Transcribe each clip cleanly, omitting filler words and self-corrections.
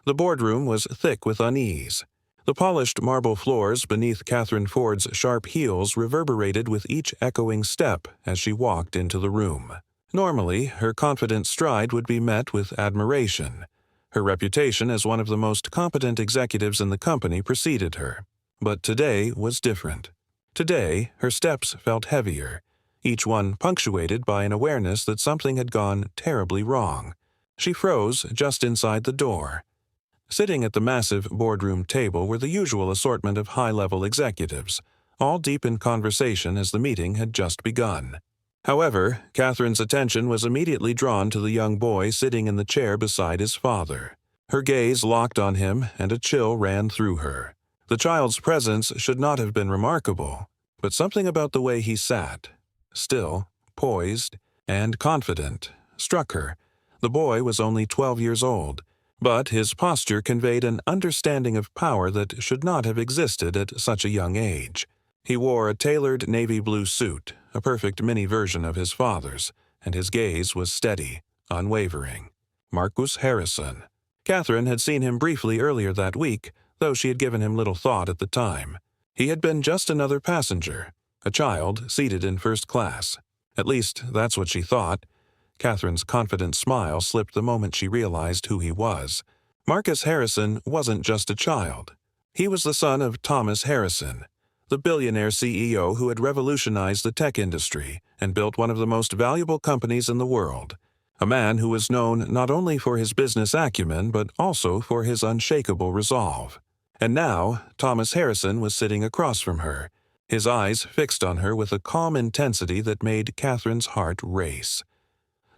The boardroom was thick with unease. The polished marble floors beneath Catherine Ford's sharp heels reverberated with each echoing step as she walked into the room. Normally, her confident stride would be met with admiration. Her reputation as one of the most competent executives in the company preceded her. But today was different. Today, her steps felt heavier, each one punctuated by an awareness that something had gone terribly wrong. She froze just inside the door. Sitting at the massive boardroom table were the usual assortment of high-level executives, all deep in conversation as the meeting had just begun. However, Catherine's attention was immediately drawn to the young boy sitting in the chair beside his father. Her gaze locked on him, and a chill ran through her. The child's presence should not have been remarkable, but something about the way he sat, still, poised, and confident, struck her. The boy was only 12 years old, but his posture conveyed an understanding of power that should not have existed at such a young age. He wore a tailored navy blue suit, a perfect mini version of his father's, and his gaze was steady, unwavering. Marcus Harrison. Catherine had seen him briefly earlier that week, though she had given him little thought at the time. He had been just another passenger, a child seated in first class. At least, that's what she thought. Catherine's confident smile slipped the moment she realized who he was. Marcus Harrison wasn't just a child. He was the son of Thomas Harrison, the billionaire CEO who had revolutionized the tech industry and built one of the most valuable companies in the world. A man who was known not only for his business acumen but also for his unshakable resolve. And now, Thomas Harrison was sitting across from her, his eyes fixed on her with a calm intensity that made Catherine's heart race.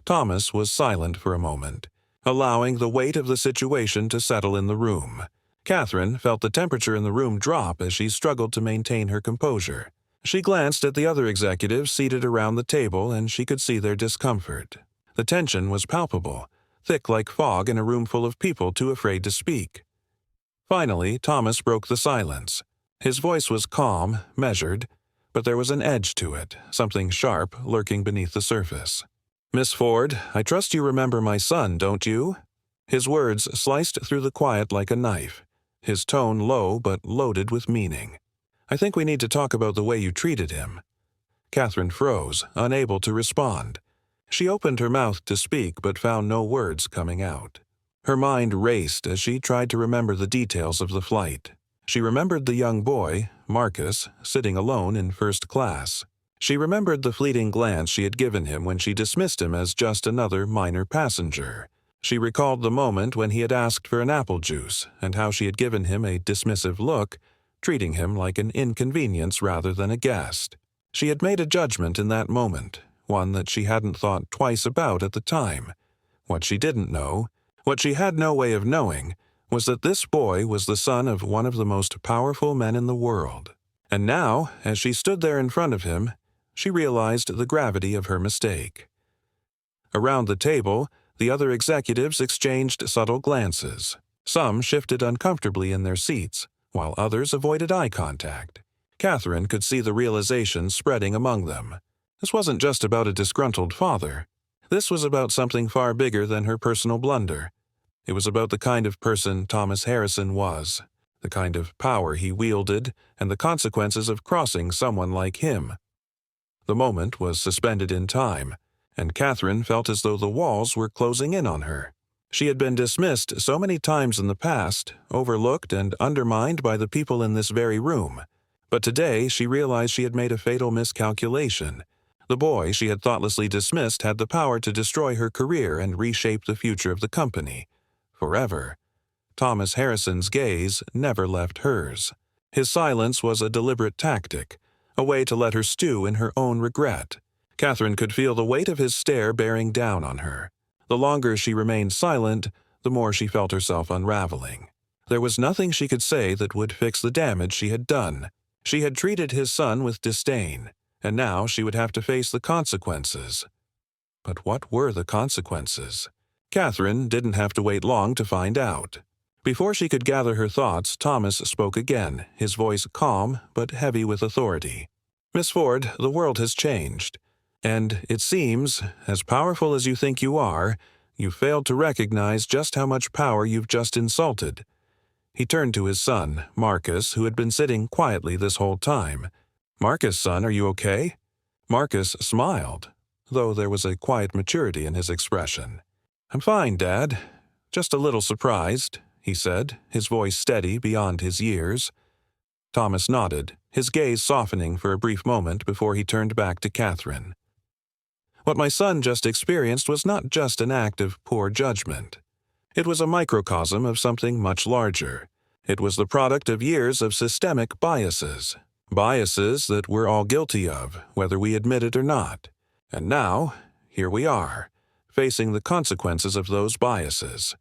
Thomas was silent for a moment, allowing the weight of the situation to settle in the room. Catherine felt the temperature in the room drop as she struggled to maintain her composure. She glanced at the other executives seated around the table, and she could see their discomfort. The tension was palpable, thick like fog in a room full of people too afraid to speak. Finally, Thomas broke the silence. His voice was calm, measured, but there was an edge to it, something sharp lurking beneath the surface. "Miss Ford, I trust you remember my son, don't you?" His words sliced through the quiet like a knife, his tone low but loaded with meaning. "I think we need to talk about the way you treated him." Catherine froze, unable to respond. She opened her mouth to speak but found no words coming out. Her mind raced as she tried to remember the details of the flight. She remembered the young boy, Marcus, sitting alone in first class. She remembered the fleeting glance she had given him when she dismissed him as just another minor passenger. She recalled the moment when he had asked for an apple juice and how she had given him a dismissive look, treating him like an inconvenience rather than a guest. She had made a judgment in that moment, one that she hadn't thought twice about at the time. What she didn't know, what she had no way of knowing, was that this boy was the son of one of the most powerful men in the world. And now, as she stood there in front of him, she realized the gravity of her mistake. Around the table, the other executives exchanged subtle glances. Some shifted uncomfortably in their seats, while others avoided eye contact. Catherine could see the realization spreading among them. This wasn't just about a disgruntled father. This was about something far bigger than her personal blunder. It was about the kind of person Thomas Harrison was, the kind of power he wielded, and the consequences of crossing someone like him. The moment was suspended in time, and Catherine felt as though the walls were closing in on her. She had been dismissed so many times in the past, overlooked and undermined by the people in this very room. But today she realized she had made a fatal miscalculation. The boy she had thoughtlessly dismissed had the power to destroy her career and reshape the future of the company. Forever. Thomas Harrison's gaze never left hers. His silence was a deliberate tactic, a way to let her stew in her own regret. Catherine could feel the weight of his stare bearing down on her. The longer she remained silent, the more she felt herself unraveling. There was nothing she could say that would fix the damage she had done. She had treated his son with disdain, and now she would have to face the consequences. But what were the consequences? Catherine didn't have to wait long to find out. Before she could gather her thoughts, Thomas spoke again, his voice calm but heavy with authority. "Miss Ford, the world has changed. And it seems, as powerful as you think you are, You failed to recognize just how much power you've just insulted." He turned to his son, Marcus, who had been sitting quietly this whole time. "Marcus, son, are you okay?" Marcus smiled, though there was a quiet maturity in his expression. "I'm fine, Dad. Just a little surprised," he said, his voice steady beyond his years. Thomas nodded, his gaze softening for a brief moment before he turned back to Catherine. "What my son just experienced was not just an act of poor judgment. It was a microcosm of something much larger. It was the product of years of systemic biases. Biases that we're all guilty of, whether we admit it or not. And now, here we are, facing the consequences of those biases."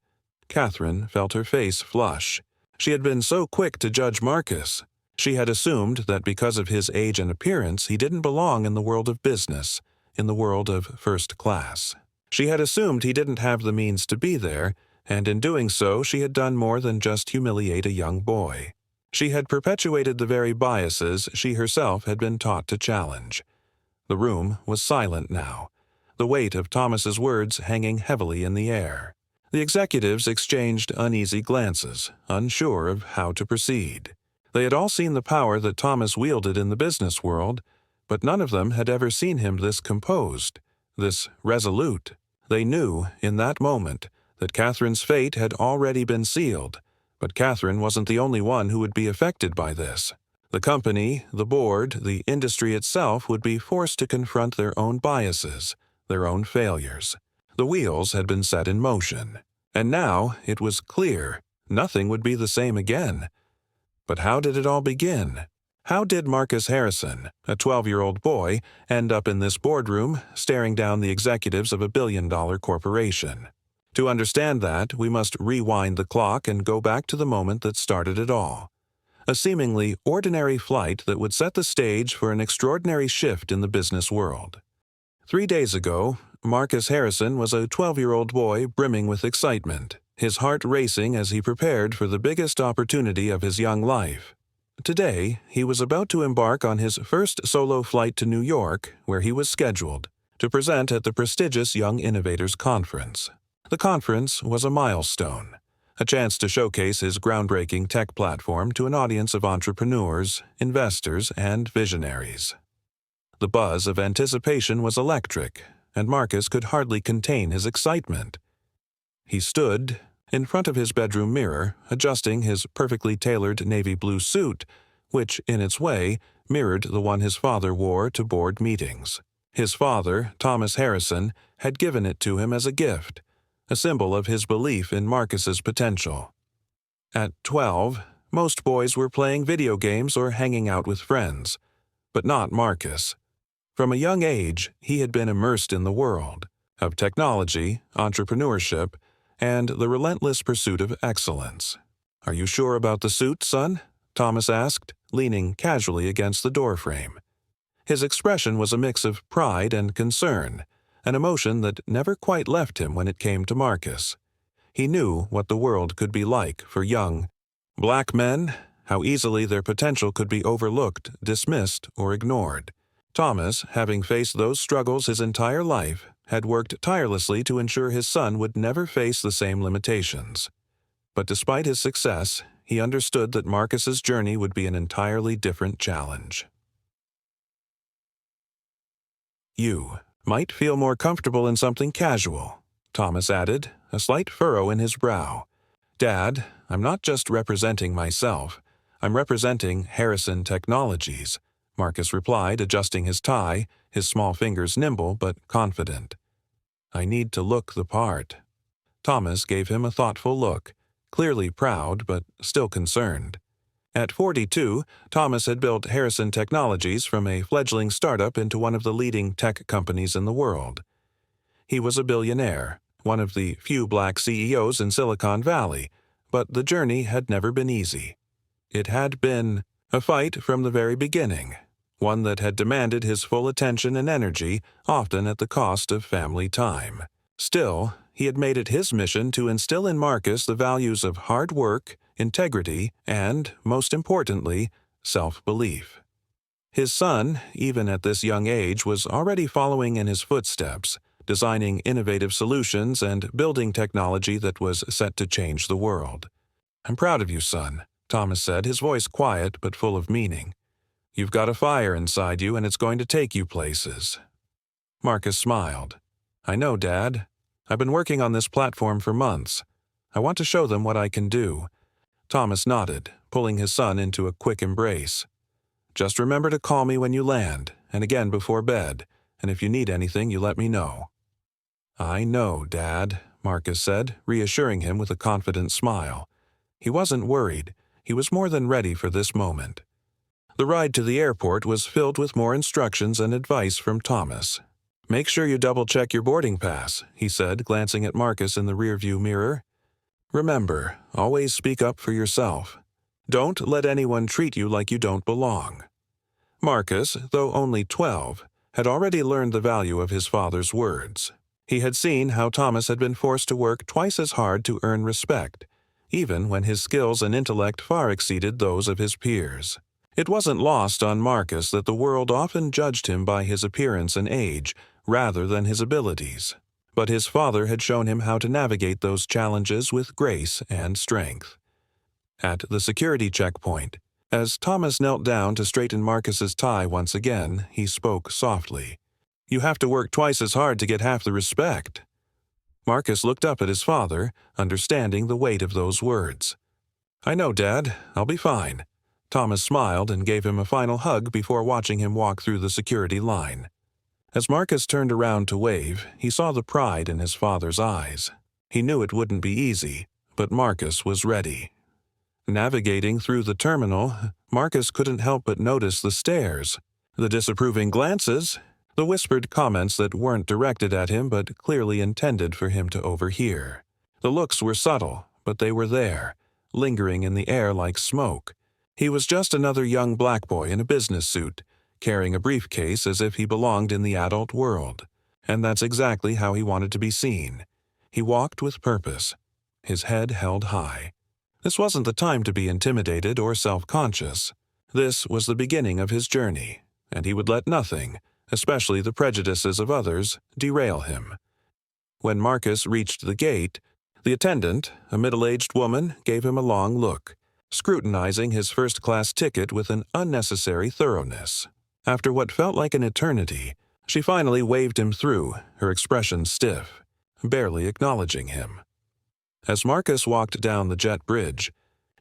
Catherine felt her face flush. She had been so quick to judge Marcus. She had assumed that because of his age and appearance, he didn't belong in the world of business, in the world of first class. She had assumed he didn't have the means to be there, and in doing so, she had done more than just humiliate a young boy. She had perpetuated the very biases she herself had been taught to challenge. The room was silent now, the weight of Thomas's words hanging heavily in the air. The executives exchanged uneasy glances, unsure of how to proceed. They had all seen the power that Thomas wielded in the business world, but none of them had ever seen him this composed, this resolute. They knew, in that moment, that Catherine's fate had already been sealed, but Catherine wasn't the only one who would be affected by this. The company, the board, the industry itself would be forced to confront their own biases, their own failures. The wheels had been set in motion, and now it was clear nothing would be the same again. But how did it all begin? How did Marcus Harrison, a 12-year-old boy, end up in this boardroom staring down the executives of a billion-dollar corporation? To understand that, we must rewind the clock and go back to the moment that started it all. A seemingly ordinary flight that would set the stage for an extraordinary shift in the business world. 3 days ago, Marcus Harrison was a 12-year-old boy brimming with excitement, his heart racing as he prepared for the biggest opportunity of his young life. Today, he was about to embark on his first solo flight to New York, where he was scheduled to present at the prestigious Young Innovators Conference. The conference was a milestone, a chance to showcase his groundbreaking tech platform to an audience of entrepreneurs, investors, and visionaries. The buzz of anticipation was electric, and Marcus could hardly contain his excitement. He stood in front of his bedroom mirror, adjusting his perfectly tailored navy blue suit, which, in its way, mirrored the one his father wore to board meetings. His father, Thomas Harrison, had given it to him as a gift, a symbol of his belief in Marcus's potential. At 12, most boys were playing video games or hanging out with friends, but not Marcus. From a young age, he had been immersed in the world of technology, entrepreneurship, and the relentless pursuit of excellence. "Are you sure about the suit, son?" Thomas asked, leaning casually against the doorframe. His expression was a mix of pride and concern, an emotion that never quite left him when it came to Marcus. He knew what the world could be like for young black men, how easily their potential could be overlooked, dismissed, or ignored. Thomas, having faced those struggles his entire life, had worked tirelessly to ensure his son would never face the same limitations. But despite his success, he understood that Marcus's journey would be an entirely different challenge. "You might feel more comfortable in something casual," Thomas added, a slight furrow in his brow. "Dad, I'm not just representing myself. I'm representing Harrison Technologies," Marcus replied, adjusting his tie, his small fingers nimble but confident. "I need to look the part." Thomas gave him a thoughtful look, clearly proud but still concerned. At 42, Thomas had built Harrison Technologies from a fledgling startup into one of the leading tech companies in the world. He was a billionaire, one of the few black CEOs in Silicon Valley, but the journey had never been easy. It had been a fight from the very beginning, one that had demanded his full attention and energy, often at the cost of family time. Still, he had made it his mission to instill in Marcus the values of hard work, integrity, and, most importantly, self-belief. His son, even at this young age, was already following in his footsteps, designing innovative solutions and building technology that was set to change the world. "I'm proud of you, son," Thomas said, his voice quiet but full of meaning. "You've got a fire inside you and it's going to take you places." Marcus smiled. "I know, Dad. I've been working on this platform for months. I want to show them what I can do." Thomas nodded, pulling his son into a quick embrace. "Just remember to call me when you land, and again before bed, and if you need anything, you let me know." "I know, Dad," Marcus said, reassuring him with a confident smile. He wasn't worried. He was more than ready for this moment. The ride to the airport was filled with more instructions and advice from Thomas. "Make sure you double-check your boarding pass," he said, glancing at Marcus in the rearview mirror. "Remember, always speak up for yourself. Don't let anyone treat you like you don't belong." Marcus, though only 12, had already learned the value of his father's words. He had seen how Thomas had been forced to work twice as hard to earn respect, even when his skills and intellect far exceeded those of his peers. It wasn't lost on Marcus that the world often judged him by his appearance and age, rather than his abilities. But his father had shown him how to navigate those challenges with grace and strength. At the security checkpoint, as Thomas knelt down to straighten Marcus's tie once again, he spoke softly. "You have to work twice as hard to get half the respect." Marcus looked up at his father, understanding the weight of those words. "I know, Dad. I'll be fine." Thomas smiled and gave him a final hug before watching him walk through the security line. As Marcus turned around to wave, he saw the pride in his father's eyes. He knew it wouldn't be easy, but Marcus was ready. Navigating through the terminal, Marcus couldn't help but notice the stares, the disapproving glances, the whispered comments that weren't directed at him but clearly intended for him to overhear. The looks were subtle, but they were there, lingering in the air like smoke. He was just another young black boy in a business suit, carrying a briefcase as if he belonged in the adult world. And that's exactly how he wanted to be seen. He walked with purpose, his head held high. This wasn't the time to be intimidated or self-conscious. This was the beginning of his journey, and he would let nothing, especially the prejudices of others, derail him. When Marcus reached the gate, the attendant, a middle-aged woman, gave him a long look, scrutinizing his first-class ticket with an unnecessary thoroughness. After what felt like an eternity, she finally waved him through, her expression stiff, barely acknowledging him. As Marcus walked down the jet bridge,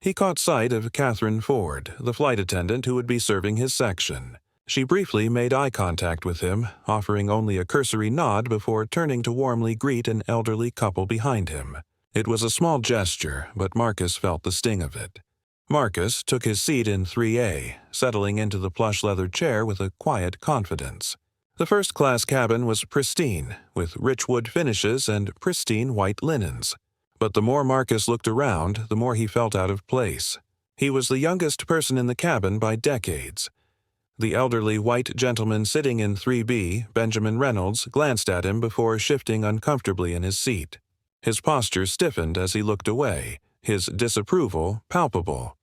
he caught sight of Catherine Ford, the flight attendant who would be serving his section. She briefly made eye contact with him, offering only a cursory nod before turning to warmly greet an elderly couple behind him. It was a small gesture, but Marcus felt the sting of it. Marcus took his seat in 3A, settling into the plush leather chair with a quiet confidence. The first-class cabin was pristine, with rich wood finishes and pristine white linens. But the more Marcus looked around, the more he felt out of place. He was the youngest person in the cabin by decades. The elderly white gentleman sitting in 3B, Benjamin Reynolds, glanced at him before shifting uncomfortably in his seat. His posture stiffened as he looked away, his disapproval palpable.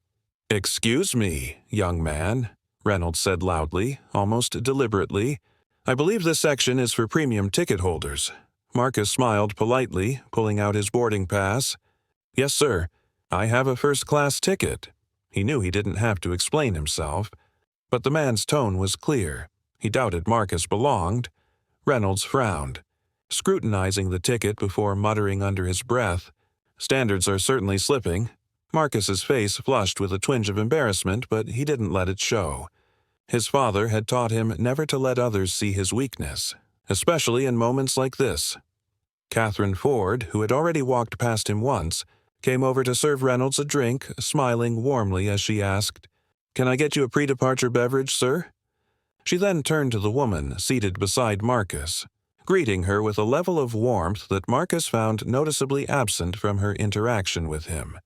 "Excuse me, young man," Reynolds said loudly, almost deliberately. "I believe this section is for premium ticket holders." Marcus smiled politely, pulling out his boarding pass. "Yes, sir. I have a first-class ticket." He knew he didn't have to explain himself, but the man's tone was clear. He doubted Marcus belonged. Reynolds frowned, scrutinizing the ticket before muttering under his breath, "Standards are certainly slipping." Marcus's face flushed with a twinge of embarrassment, but he didn't let it show. His father had taught him never to let others see his weakness, especially in moments like this. Catherine Ford, who had already walked past him once, came over to serve Reynolds a drink, smiling warmly as she asked, "Can I get you a pre-departure beverage, sir?" She then turned to the woman seated beside Marcus, greeting her with a level of warmth that Marcus found noticeably absent from her interaction with him.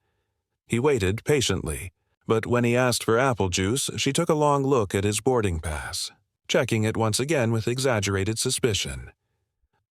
He waited patiently, but when he asked for apple juice, she took a long look at his boarding pass, checking it once again with exaggerated suspicion.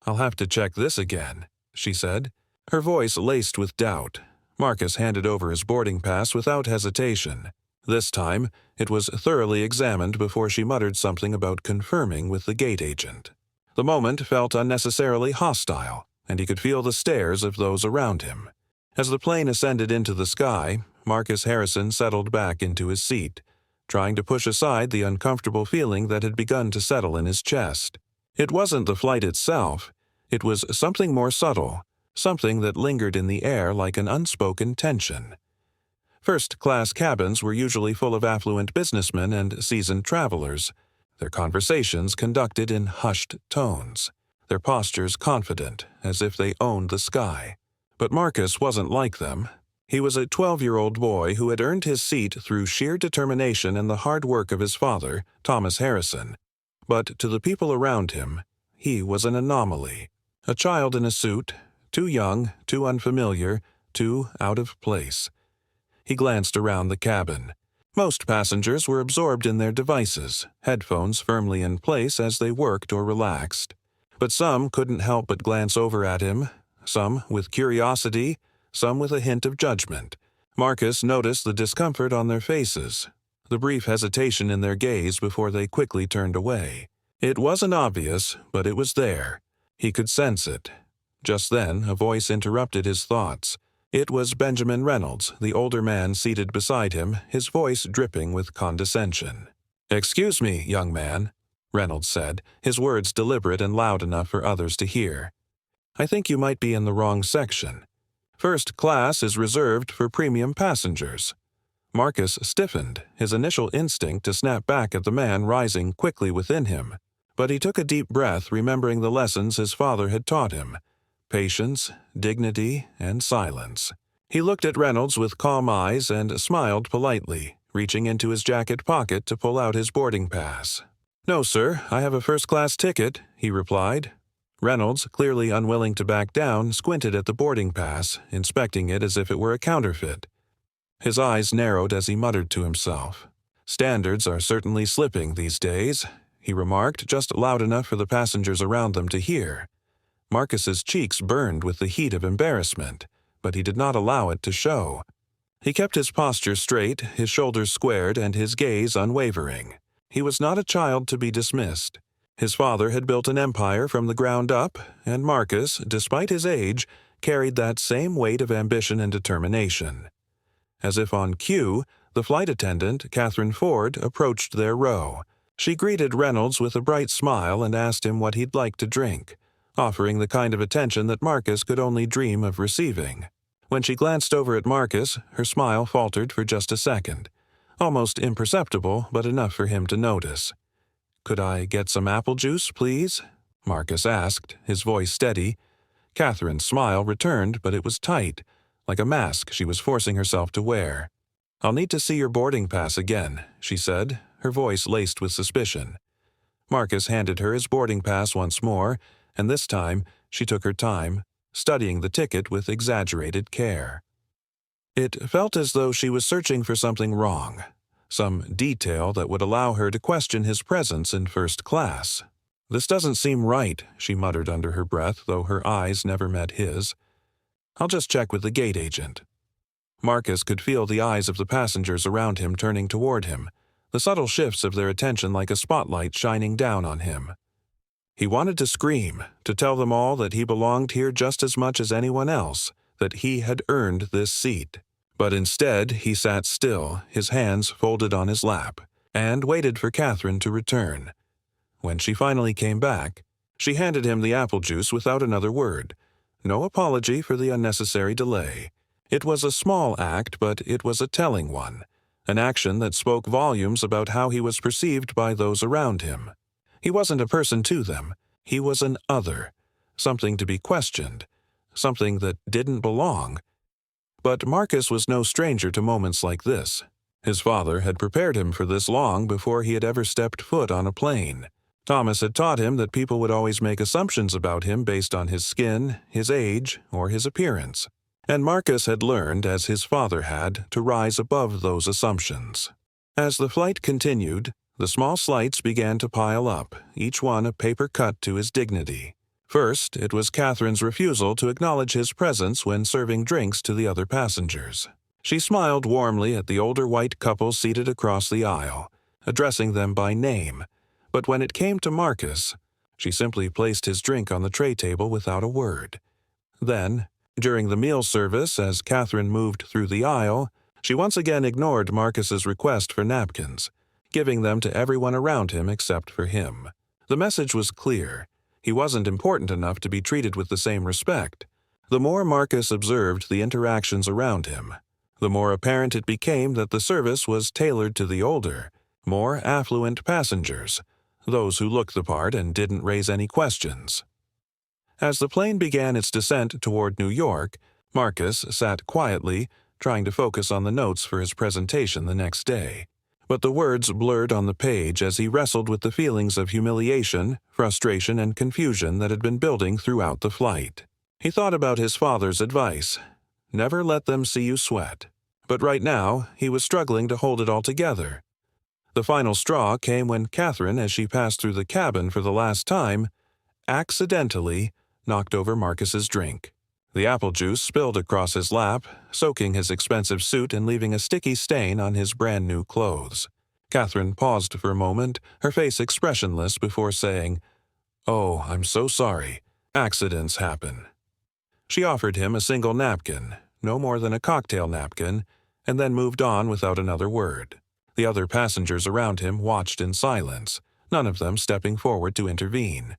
"I'll have to check this again," she said, her voice laced with doubt. Marcus handed over his boarding pass without hesitation. This time, it was thoroughly examined before she muttered something about confirming with the gate agent. The moment felt unnecessarily hostile, and he could feel the stares of those around him. As the plane ascended into the sky, Marcus Harrison settled back into his seat, trying to push aside the uncomfortable feeling that had begun to settle in his chest. It wasn't the flight itself. It was something more subtle, something that lingered in the air like an unspoken tension. First-class cabins were usually full of affluent businessmen and seasoned travelers, their conversations conducted in hushed tones, their postures confident, as if they owned the sky. But Marcus wasn't like them. He was a 12-year-old boy who had earned his seat through sheer determination and the hard work of his father, Thomas Harrison. But to the people around him, he was an anomaly. A child in a suit, too young, too unfamiliar, too out of place. He glanced around the cabin. Most passengers were absorbed in their devices, headphones firmly in place as they worked or relaxed. But some couldn't help but glance over at him, some with curiosity, some with a hint of judgment. Marcus noticed the discomfort on their faces, the brief hesitation in their gaze before they quickly turned away. It wasn't obvious, but it was there. He could sense it. Just then, a voice interrupted his thoughts. It was Benjamin Reynolds, the older man seated beside him, his voice dripping with condescension. "Excuse me, young man," Reynolds said, his words deliberate and loud enough for others to hear. "I think you might be in the wrong section. First class is reserved for premium passengers." Marcus stiffened, his initial instinct to snap back at the man rising quickly within him. But he took a deep breath, remembering the lessons his father had taught him. Patience, dignity, and silence. He looked at Reynolds with calm eyes and smiled politely, reaching into his jacket pocket to pull out his boarding pass. "No, sir, I have a first-class ticket," he replied. Reynolds, clearly unwilling to back down, squinted at the boarding pass, inspecting it as if it were a counterfeit. His eyes narrowed as he muttered to himself. "Standards are certainly slipping these days," he remarked, just loud enough for the passengers around them to hear. Marcus's cheeks burned with the heat of embarrassment, but he did not allow it to show. He kept his posture straight, his shoulders squared, and his gaze unwavering. He was not a child to be dismissed. His father had built an empire from the ground up, and Marcus, despite his age, carried that same weight of ambition and determination. As if on cue, the flight attendant, Catherine Ford, approached their row. She greeted Reynolds with a bright smile and asked him what he'd like to drink, offering the kind of attention that Marcus could only dream of receiving. When she glanced over at Marcus, her smile faltered for just a second, almost imperceptible, but enough for him to notice. "Could I get some apple juice, please?" Marcus asked, his voice steady. Catherine's smile returned, but it was tight, like a mask she was forcing herself to wear. "I'll need to see your boarding pass again," she said, her voice laced with suspicion. Marcus handed her his boarding pass once more, and this time she took her time, studying the ticket with exaggerated care. It felt as though she was searching for something wrong, some detail that would allow her to question his presence in first class. "This doesn't seem right," she muttered under her breath, though her eyes never met his. "I'll just check with the gate agent." Marcus could feel the eyes of the passengers around him turning toward him, the subtle shifts of their attention like a spotlight shining down on him. He wanted to scream, to tell them all that he belonged here just as much as anyone else, that he had earned this seat. But instead, he sat still, his hands folded on his lap, and waited for Catherine to return. When she finally came back, she handed him the apple juice without another word. No apology for the unnecessary delay. It was a small act, but it was a telling one, an action that spoke volumes about how he was perceived by those around him. He wasn't a person to them. He was an other, something to be questioned, something that didn't belong. But Marcus was no stranger to moments like this. His father had prepared him for this long before he had ever stepped foot on a plane. Thomas had taught him that people would always make assumptions about him based on his skin, his age, or his appearance. And Marcus had learned, as his father had, to rise above those assumptions. As the flight continued, the small slights began to pile up, each one a paper cut to his dignity. First, it was Catherine's refusal to acknowledge his presence when serving drinks to the other passengers. She smiled warmly at the older white couple seated across the aisle, addressing them by name. But when it came to Marcus, She simply placed his drink on the tray table without a word. Then, during the meal service, as Catherine moved through the aisle, she once again ignored Marcus's request for napkins, giving them to everyone around him except for him. The message was clear. He wasn't important enough to be treated with the same respect. The more Marcus observed the interactions around him, the more apparent it became that the service was tailored to the older, more affluent passengers, those who looked the part and didn't raise any questions. As the plane began its descent toward New York, Marcus sat quietly, trying to focus on the notes for his presentation the next day. But the words blurred on the page as he wrestled with the feelings of humiliation, frustration, and confusion that had been building throughout the flight. He thought about his father's advice. Never let them see you sweat. But right now, he was struggling to hold it all together. The final straw came when Catherine, as she passed through the cabin for the last time, accidentally knocked over Marcus's drink. The apple juice spilled across his lap, soaking his expensive suit and leaving a sticky stain on his brand-new clothes. Catherine paused for a moment, her face expressionless before saying, "Oh, I'm so sorry. Accidents happen." She offered him a single napkin, no more than a cocktail napkin, and then moved on without another word. The other passengers around him watched in silence, none of them stepping forward to intervene.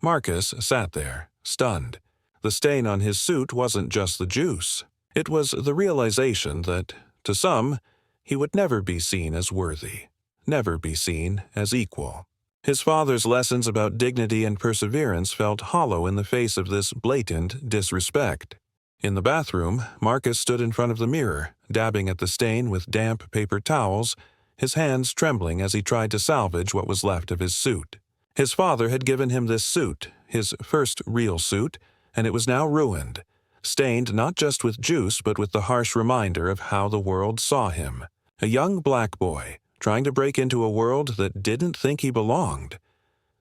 Marcus sat there, stunned. The stain on his suit wasn't just the juice. It was the realization that, to some, he would never be seen as worthy, never be seen as equal. His father's lessons about dignity and perseverance felt hollow in the face of this blatant disrespect. In the bathroom, Marcus stood in front of the mirror, dabbing at the stain with damp paper towels, his hands trembling as he tried to salvage what was left of his suit. His father had given him this suit, his first real suit, and it was now ruined, stained not just with juice but with the harsh reminder of how the world saw him. A young black boy, trying to break into a world that didn't think he belonged.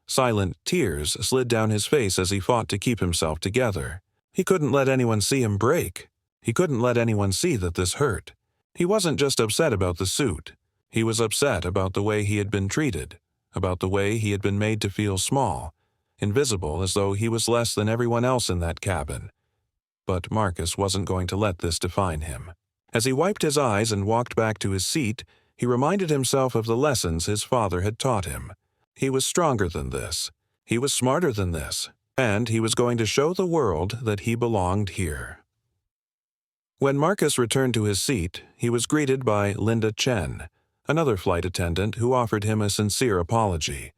Silent tears slid down his face as he fought to keep himself together. He couldn't let anyone see him break. He couldn't let anyone see that this hurt. He wasn't just upset about the suit. He was upset about the way he had been treated, about the way he had been made to feel small, invisible, as though he was less than everyone else in that cabin. But Marcus wasn't going to let this define him. As he wiped his eyes and walked back to his seat, he reminded himself of the lessons his father had taught him. He was stronger than this. He was smarter than this. And he was going to show the world that he belonged here. When Marcus returned to his seat, he was greeted by Linda Chen, another flight attendant who offered him a sincere apology.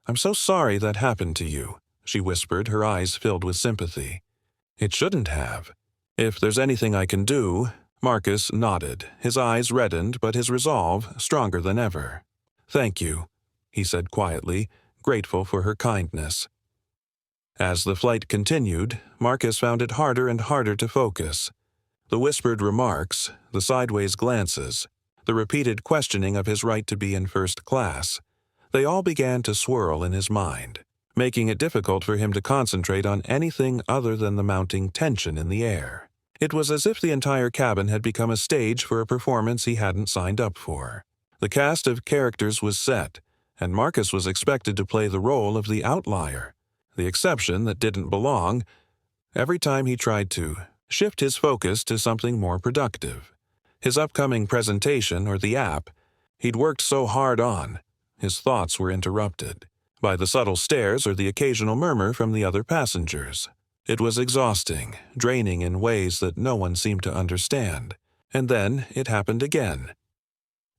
"I'm so sorry that happened to you," she whispered, her eyes filled with sympathy. "It shouldn't have. If there's anything I can do—" Marcus nodded, his eyes reddened but his resolve stronger than ever. "Thank you," he said quietly, grateful for her kindness. As the flight continued, Marcus found it harder and harder to focus. The whispered remarks, the sideways glances, the repeated questioning of his right to be in first class, they all began to swirl in his mind, making it difficult for him to concentrate on anything other than the mounting tension in the air. It was as if the entire cabin had become a stage for a performance he hadn't signed up for. The cast of characters was set, and Marcus was expected to play the role of the outlier, the exception that didn't belong. Every time he tried to shift his focus to something more productive, his upcoming presentation or the app he'd worked so hard on, his thoughts were interrupted by the subtle stares or the occasional murmur from the other passengers. It was exhausting, draining in ways that no one seemed to understand. And then it happened again.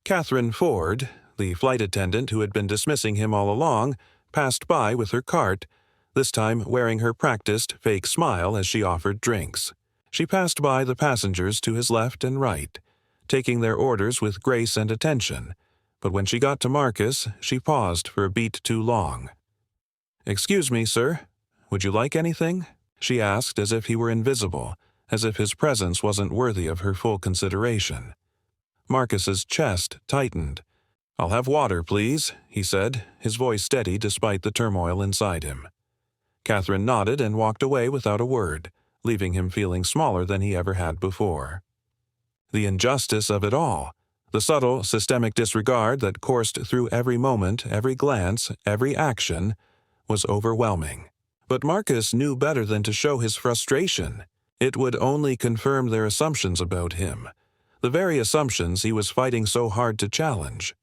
Catherine Ford, the flight attendant who had been dismissing him all along, passed by with her cart, this time wearing her practiced fake smile as she offered drinks. She passed by the passengers to his left and right, taking their orders with grace and attention, but when she got to Marcus, she paused for a beat too long. "Excuse me, sir. Would you like anything?" she asked, as if he were invisible, as if his presence wasn't worthy of her full consideration. Marcus's chest tightened. "I'll have water, please," he said, his voice steady despite the turmoil inside him. Catherine nodded and walked away without a word, leaving him feeling smaller than he ever had before. The injustice of it all, the subtle, systemic disregard that coursed through every moment, every glance, every action, was overwhelming. But Marcus knew better than to show his frustration. It would only confirm their assumptions about him, the very assumptions he was fighting so hard to challenge.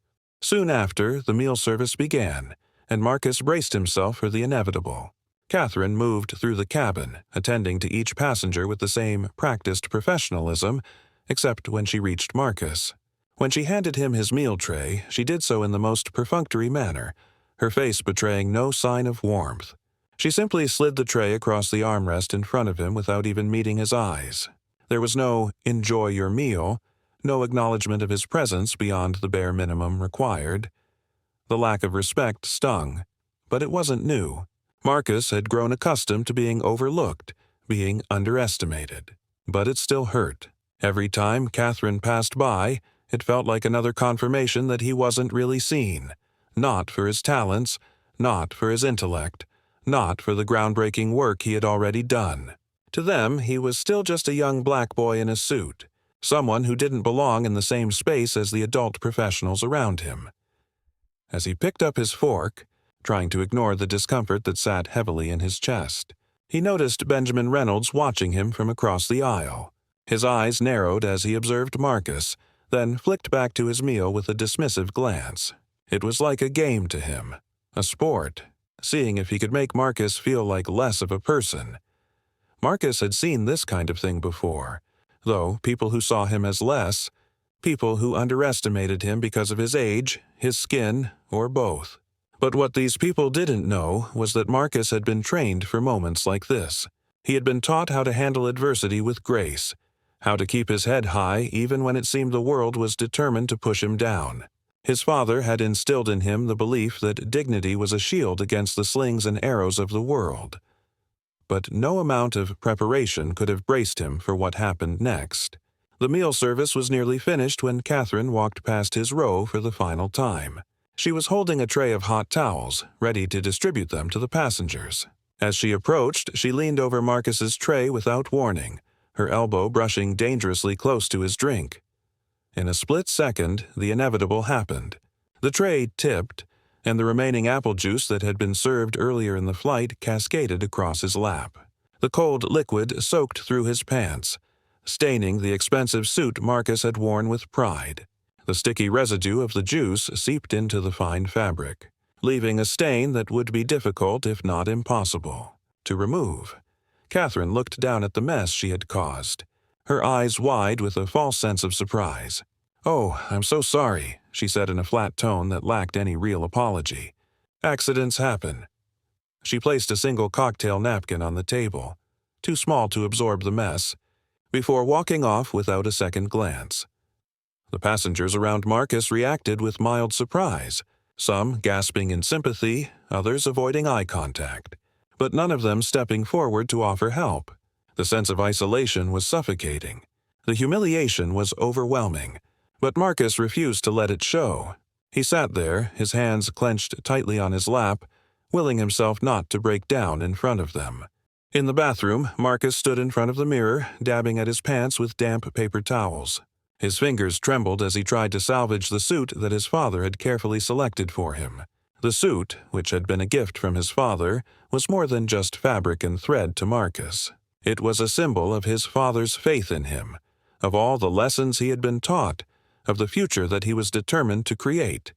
Soon after, the meal service began, and Marcus braced himself for the inevitable. Catherine moved through the cabin, attending to each passenger with the same practiced professionalism, except when she reached Marcus. When she handed him his meal tray, she did so in the most perfunctory manner, her face betraying no sign of warmth. She simply slid the tray across the armrest in front of him without even meeting his eyes. There was no "enjoy your meal," no acknowledgement of his presence beyond the bare minimum required. The lack of respect stung, but it wasn't new. Marcus had grown accustomed to being overlooked, being underestimated. But it still hurt. Every time Catherine passed by, it felt like another confirmation that he wasn't really seen. Not for his talents, not for his intellect, not for the groundbreaking work he had already done. To them, he was still just a young black boy in a suit, someone who didn't belong in the same space as the adult professionals around him. As he picked up his fork, trying to ignore the discomfort that sat heavily in his chest, he noticed Benjamin Reynolds watching him from across the aisle. His eyes narrowed as he observed Marcus, then flicked back to his meal with a dismissive glance. It was like a game to him, a sport, seeing if he could make Marcus feel like less of a person. Marcus had seen this kind of thing before, though people who saw him as less, people who underestimated him because of his age, his skin, or both. But what these people didn't know was that Marcus had been trained for moments like this. He had been taught how to handle adversity with grace, how to keep his head high even when it seemed the world was determined to push him down. His father had instilled in him the belief that dignity was a shield against the slings and arrows of the world. But no amount of preparation could have braced him for what happened next. The meal service was nearly finished when Catherine walked past his row for the final time. She was holding a tray of hot towels, ready to distribute them to the passengers. As she approached, she leaned over Marcus's tray without warning, her elbow brushing dangerously close to his drink. In a split second, the inevitable happened. The tray tipped, and the remaining apple juice that had been served earlier in the flight cascaded across his lap. The cold liquid soaked through his pants, staining the expensive suit Marcus had worn with pride. The sticky residue of the juice seeped into the fine fabric, leaving a stain that would be difficult, if not impossible, to remove. Catherine looked down at the mess she had caused, her eyes wide with a false sense of surprise. "Oh, I'm so sorry," she said in a flat tone that lacked any real apology. "Accidents happen." She placed a single cocktail napkin on the table, too small to absorb the mess, before walking off without a second glance. The passengers around Marcus reacted with mild surprise, some gasping in sympathy, others avoiding eye contact, but none of them stepping forward to offer help. The sense of isolation was suffocating. The humiliation was overwhelming, but Marcus refused to let it show. He sat there, his hands clenched tightly on his lap, willing himself not to break down in front of them. In the bathroom, Marcus stood in front of the mirror, dabbing at his pants with damp paper towels. His fingers trembled as he tried to salvage the suit that his father had carefully selected for him. The suit, which had been a gift from his father, was more than just fabric and thread to Marcus. It was a symbol of his father's faith in him, of all the lessons he had been taught, of the future that he was determined to create.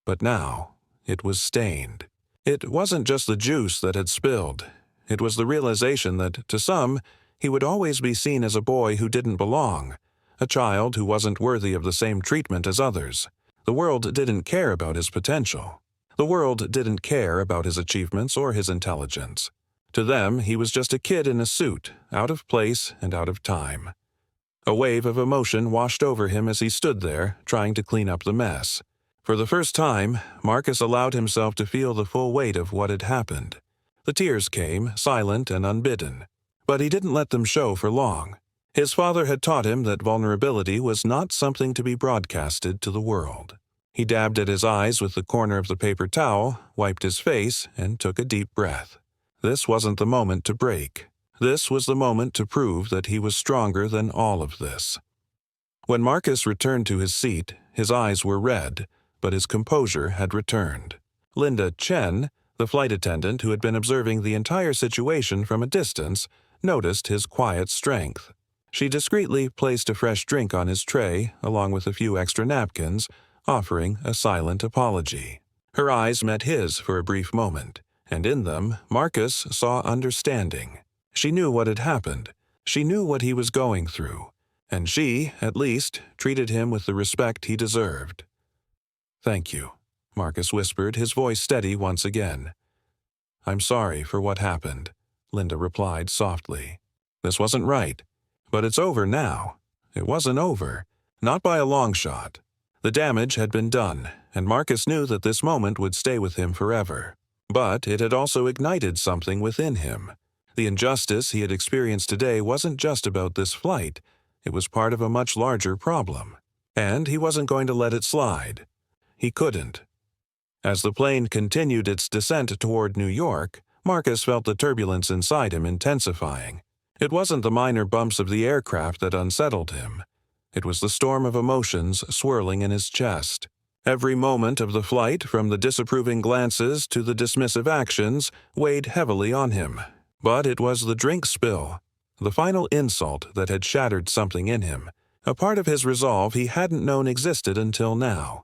But now, it was stained. It wasn't just the juice that had spilled. It was the realization that, to some, he would always be seen as a boy who didn't belong, a child who wasn't worthy of the same treatment as others. The world didn't care about his potential. The world didn't care about his achievements or his intelligence. To them, he was just a kid in a suit, out of place and out of time. A wave of emotion washed over him as he stood there, trying to clean up the mess. For the first time, Marcus allowed himself to feel the full weight of what had happened. The tears came, silent and unbidden. But he didn't let them show for long. His father had taught him that vulnerability was not something to be broadcasted to the world. He dabbed at his eyes with the corner of the paper towel, wiped his face, and took a deep breath. This wasn't the moment to break. This was the moment to prove that he was stronger than all of this. When Marcus returned to his seat, his eyes were red, but his composure had returned. Linda Chen, The flight attendant, who had been observing the entire situation from a distance, noticed his quiet strength. She discreetly placed a fresh drink on his tray, along with a few extra napkins, offering a silent apology. Her eyes met his for a brief moment, and in them Marcus saw understanding. She knew what had happened. She knew what he was going through, and she, at least, treated him with the respect he deserved. "Thank you," Marcus whispered, his voice steady once again. "I'm sorry for what happened," Linda replied softly. "This wasn't right. But it's over now." It wasn't over. Not by a long shot. The damage had been done, and Marcus knew that this moment would stay with him forever. But it had also ignited something within him. The injustice he had experienced today wasn't just about this flight. It was part of a much larger problem. And he wasn't going to let it slide. He couldn't. As the plane continued its descent toward New York, Marcus felt the turbulence inside him intensifying. It wasn't the minor bumps of the aircraft that unsettled him. It was the storm of emotions swirling in his chest. Every moment of the flight, from the disapproving glances to the dismissive actions, weighed heavily on him. But it was the drink spill, the final insult, that had shattered something in him, a part of his resolve he hadn't known existed until now.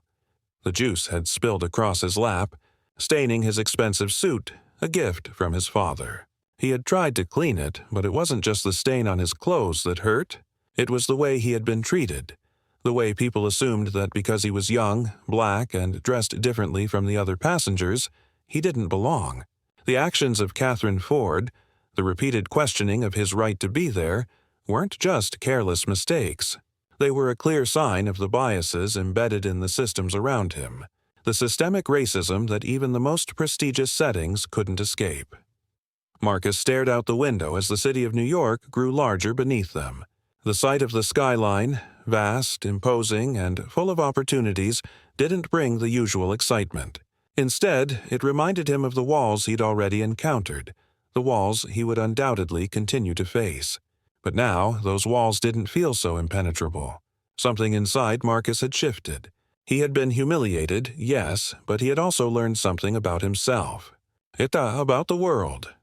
The juice had spilled across his lap, staining his expensive suit, a gift from his father. He had tried to clean it, but it wasn't just the stain on his clothes that hurt. It was the way he had been treated, the way people assumed that because he was young, black, and dressed differently from the other passengers, he didn't belong. The actions of Catherine Ford, the repeated questioning of his right to be there, weren't just careless mistakes. They were a clear sign of the biases embedded in the systems around him, the systemic racism that even the most prestigious settings couldn't escape. Marcus stared out the window as the city of New York grew larger beneath them. The sight of the skyline, vast, imposing, and full of opportunities, didn't bring the usual excitement. Instead, it reminded him of the walls he'd already encountered, the walls he would undoubtedly continue to face. But now, those walls didn't feel so impenetrable. Something inside Marcus had shifted. He had been humiliated, yes, but he had also learned something about himself. About the world.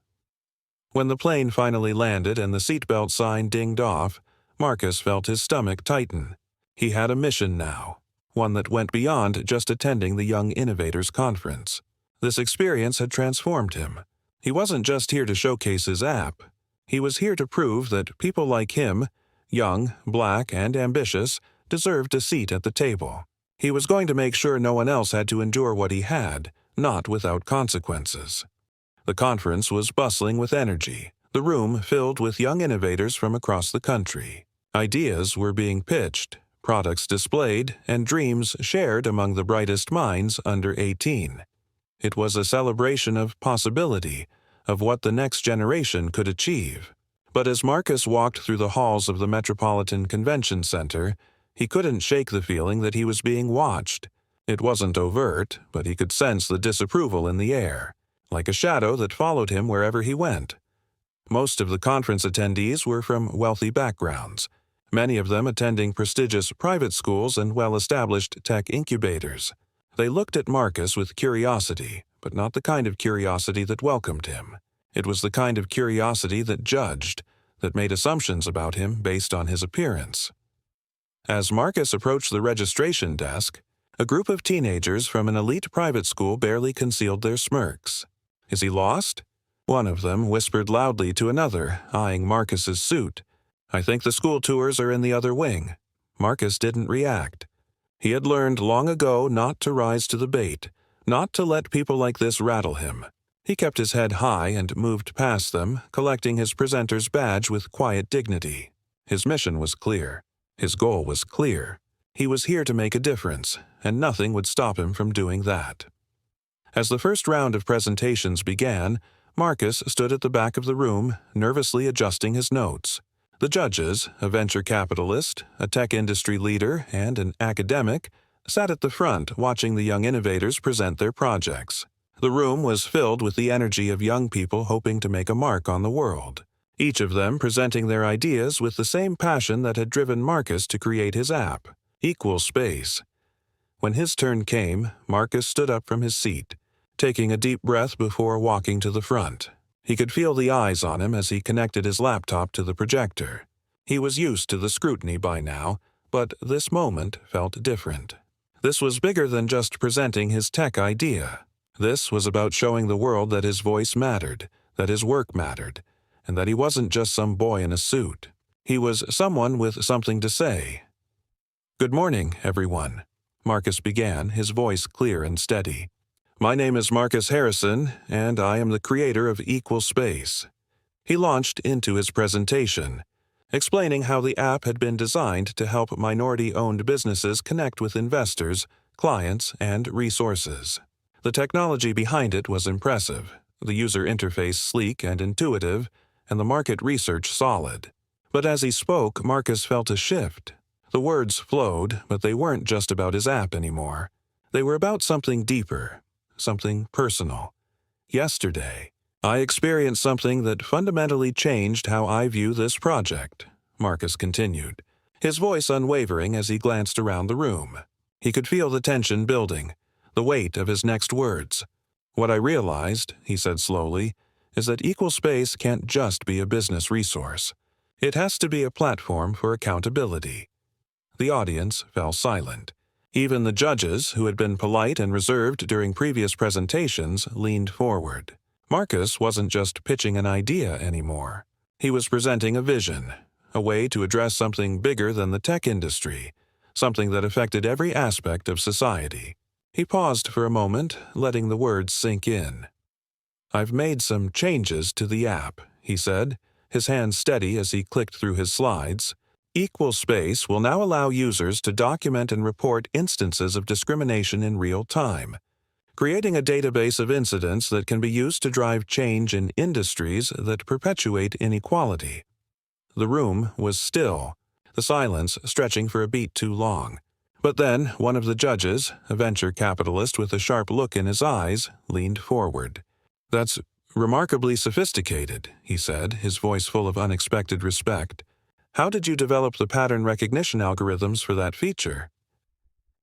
When the plane finally landed and the seatbelt sign dinged off, Marcus felt his stomach tighten. He had a mission now, one that went beyond just attending the Young Innovators Conference. This experience had transformed him. He wasn't just here to showcase his app. He was here to prove that people like him, young, black, and ambitious, deserved a seat at the table. He was going to make sure no one else had to endure what he had, not without consequences. The conference was bustling with energy, the room filled with young innovators from across the country. Ideas were being pitched, products displayed, and dreams shared among the brightest minds under 18. It was a celebration of possibility, of what the next generation could achieve. But as Marcus walked through the halls of the Metropolitan Convention Center, he couldn't shake the feeling that he was being watched. It wasn't overt, but he could sense the disapproval in the air, like a shadow that followed him wherever he went. Most of the conference attendees were from wealthy backgrounds, many of them attending prestigious private schools and well-established tech incubators. They looked at Marcus with curiosity, but not the kind of curiosity that welcomed him. It was the kind of curiosity that judged, that made assumptions about him based on his appearance. As Marcus approached the registration desk, a group of teenagers from an elite private school barely concealed their smirks. "Is he lost?" One of them whispered loudly to another, eyeing Marcus's suit. "I think the school tours are in the other wing." Marcus didn't react. He had learned long ago not to rise to the bait, not to let people like this rattle him. He kept his head high and moved past them, collecting his presenter's badge with quiet dignity. His mission was clear. His goal was clear. He was here to make a difference, and nothing would stop him from doing that. As the first round of presentations began, Marcus stood at the back of the room, nervously adjusting his notes. The judges, a venture capitalist, a tech industry leader, and an academic, sat at the front watching the young innovators present their projects. The room was filled with the energy of young people hoping to make a mark on the world, each of them presenting their ideas with the same passion that had driven Marcus to create his app: equal space. When his turn came, Marcus stood up from his seat, taking a deep breath before walking to the front. He could feel the eyes on him as he connected his laptop to the projector. He was used to the scrutiny by now, but this moment felt different. This was bigger than just presenting his tech idea. This was about showing the world that his voice mattered, that his work mattered, and that he wasn't just some boy in a suit. He was someone with something to say. "Good morning, everyone," Marcus began, his voice clear and steady. "My name is Marcus Harrison, and I am the creator of Equal Space." He launched into his presentation, explaining how the app had been designed to help minority-owned businesses connect with investors, clients, and resources. The technology behind it was impressive, the user interface sleek and intuitive, and the market research solid. But as he spoke, Marcus felt a shift. The words flowed, but they weren't just about his app anymore. They were about something deeper, something personal. "Yesterday, I experienced something that fundamentally changed how I view this project," Marcus continued, his voice unwavering as he glanced around the room. He could feel the tension building, the weight of his next words. "What I realized," he said slowly, "is that Equal Space can't just be a business resource. It has to be a platform for accountability." The audience fell silent. Even the judges, who had been polite and reserved during previous presentations, leaned forward. Marcus wasn't just pitching an idea anymore. He was presenting a vision, a way to address something bigger than the tech industry, something that affected every aspect of society. He paused for a moment, letting the words sink in. "I've made some changes to the app," he said, his hands steady as he clicked through his slides. "Equal Space will now allow users to document and report instances of discrimination in real time, creating a database of incidents that can be used to drive change in industries that perpetuate inequality." The room was still, the silence stretching for a beat too long. But then one of the judges, a venture capitalist with a sharp look in his eyes, leaned forward. "That's remarkably sophisticated," he said, his voice full of unexpected respect. "How did you develop the pattern recognition algorithms for that feature?"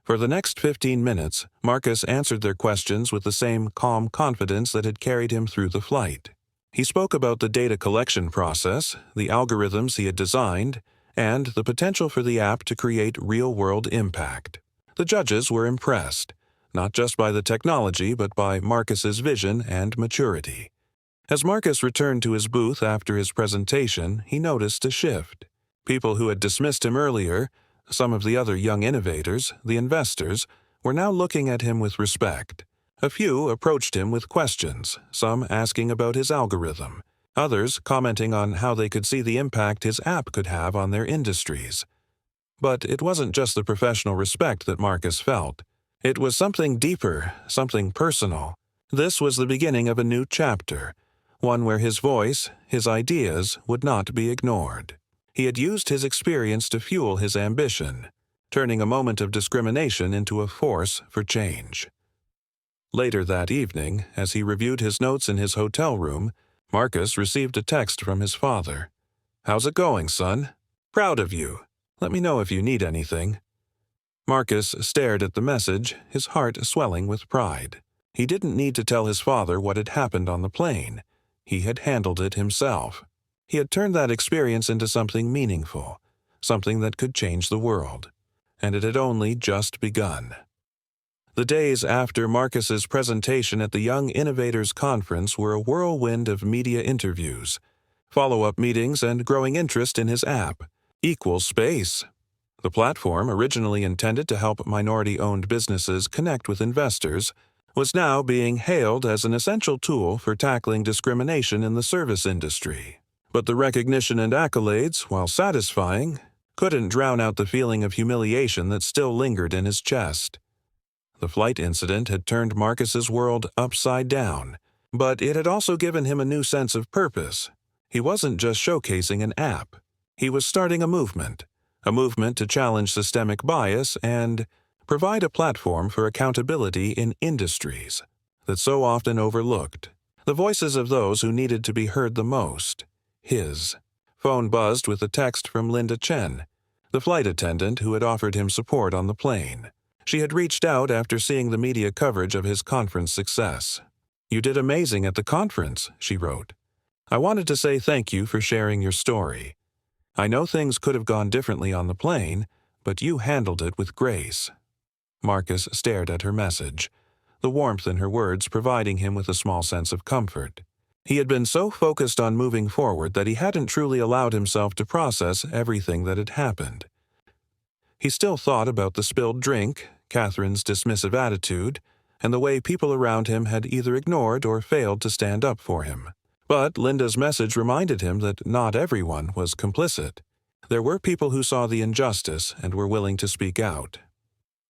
For the next 15 minutes, Marcus answered their questions with the same calm confidence that had carried him through the flight. He spoke about the data collection process, the algorithms he had designed, and the potential for the app to create real-world impact. The judges were impressed, not just by the technology but by Marcus's vision and maturity. As Marcus returned to his booth after his presentation, he noticed a shift. People who had dismissed him earlier, some of the other young innovators, the investors, were now looking at him with respect. A few approached him with questions, some asking about his algorithm, others commenting on how they could see the impact his app could have on their industries. But it wasn't just the professional respect that Marcus felt. It was something deeper, something personal. This was the beginning of a new chapter, one where his voice, his ideas, would not be ignored. He had used his experience to fuel his ambition, turning a moment of discrimination into a force for change. Later that evening, as he reviewed his notes in his hotel room, Marcus received a text from his father. "How's it going, son? Proud of you. Let me know if you need anything." Marcus stared at the message, his heart swelling with pride. He didn't need to tell his father what had happened on the plane. He had handled it himself. He had turned that experience into something meaningful, something that could change the world. And it had only just begun. The days after Marcus's presentation at the Young Innovators Conference were a whirlwind of media interviews, follow-up meetings, and growing interest in his app, Equal Space. The platform, originally intended to help minority-owned businesses connect with investors, was now being hailed as an essential tool for tackling discrimination in the service industry. But the recognition and accolades, while satisfying, couldn't drown out the feeling of humiliation that still lingered in his chest. The flight incident had turned Marcus's world upside down, but it had also given him a new sense of purpose. He wasn't just showcasing an app. He was starting a movement to challenge systemic bias and provide a platform for accountability in industries that so often overlooked, the voices of those who needed to be heard the most. His phone buzzed with a text from Linda Chen, the flight attendant who had offered him support on the plane. She had reached out after seeing the media coverage of his conference success. "You did amazing at the conference," she wrote. "I wanted to say thank you for sharing your story. I know things could have gone differently on the plane, but you handled it with grace." Marcus stared at her message, the warmth in her words providing him with a small sense of comfort. He had been so focused on moving forward that he hadn't truly allowed himself to process everything that had happened. He still thought about the spilled drink, Catherine's dismissive attitude, and the way people around him had either ignored or failed to stand up for him. But Linda's message reminded him that not everyone was complicit. There were people who saw the injustice and were willing to speak out.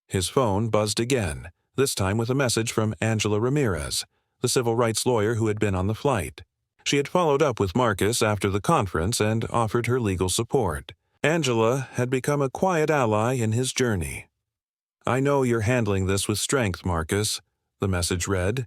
His phone buzzed again, this time with a message from Angela Ramirez, the civil rights lawyer who had been on the flight. She had followed up with Marcus after the conference and offered her legal support. Angela had become a quiet ally in his journey. "I know you're handling this with strength, Marcus," the message read.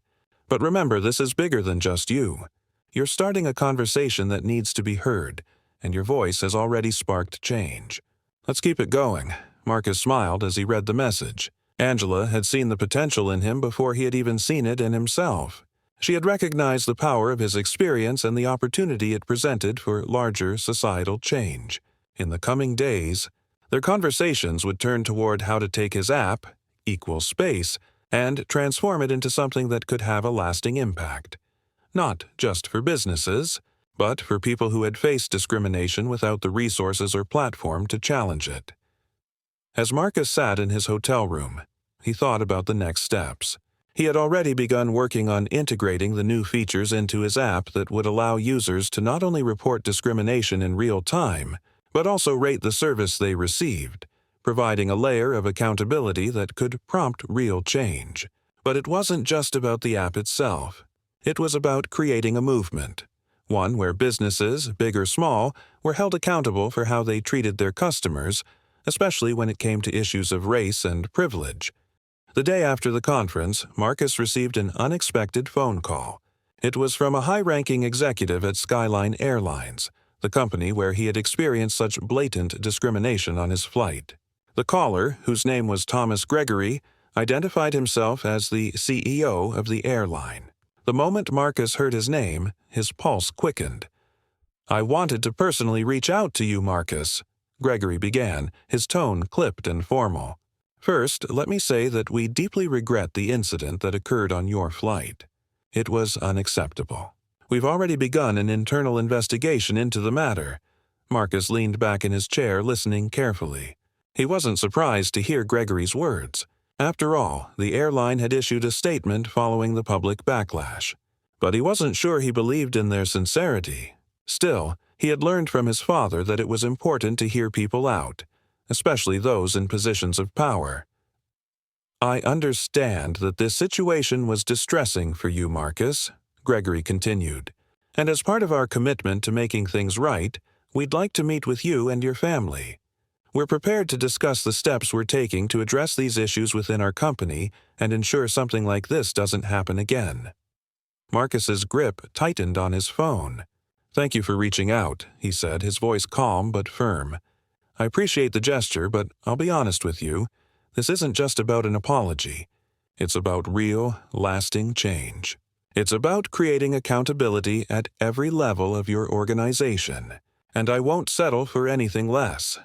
"But remember, this is bigger than just you. You're starting a conversation that needs to be heard, and your voice has already sparked change. Let's keep it going." Marcus smiled as he read the message. Angela had seen the potential in him before he had even seen it in himself. She had recognized the power of his experience and the opportunity it presented for larger societal change. In the coming days, their conversations would turn toward how to take his app, Equal Space, and transform it into something that could have a lasting impact. Not just for businesses, but for people who had faced discrimination without the resources or platform to challenge it. As Marcus sat in his hotel room, he thought about the next steps. He had already begun working on integrating the new features into his app that would allow users to not only report discrimination in real time, but also rate the service they received, providing a layer of accountability that could prompt real change. But it wasn't just about the app itself. It was about creating a movement, one where businesses, big or small, were held accountable for how they treated their customers, especially when it came to issues of race and privilege. The day after the conference, Marcus received an unexpected phone call. It was from a high-ranking executive at Skyline Airlines, the company where he had experienced such blatant discrimination on his flight. The caller, whose name was Thomas Gregory, identified himself as the CEO of the airline. The moment Marcus heard his name, his pulse quickened. "I wanted to personally reach out to you, Marcus," Gregory began, his tone clipped and formal. "First, let me say that we deeply regret the incident that occurred on your flight. It was unacceptable. We've already begun an internal investigation into the matter." Marcus leaned back in his chair, listening carefully. He wasn't surprised to hear Gregory's words. After all, the airline had issued a statement following the public backlash. But he wasn't sure he believed in their sincerity. Still, he had learned from his father that it was important to hear people out, especially those in positions of power. "I understand that this situation was distressing for you, Marcus," Gregory continued, "and as part of our commitment to making things right, we'd like to meet with you and your family. We're prepared to discuss the steps we're taking to address these issues within our company and ensure something like this doesn't happen again." Marcus's grip tightened on his phone. "Thank you for reaching out," he said, his voice calm but firm. "I appreciate the gesture, but I'll be honest with you. This isn't just about an apology. It's about real, lasting change. It's about creating accountability at every level of your organization, and I won't settle for anything less."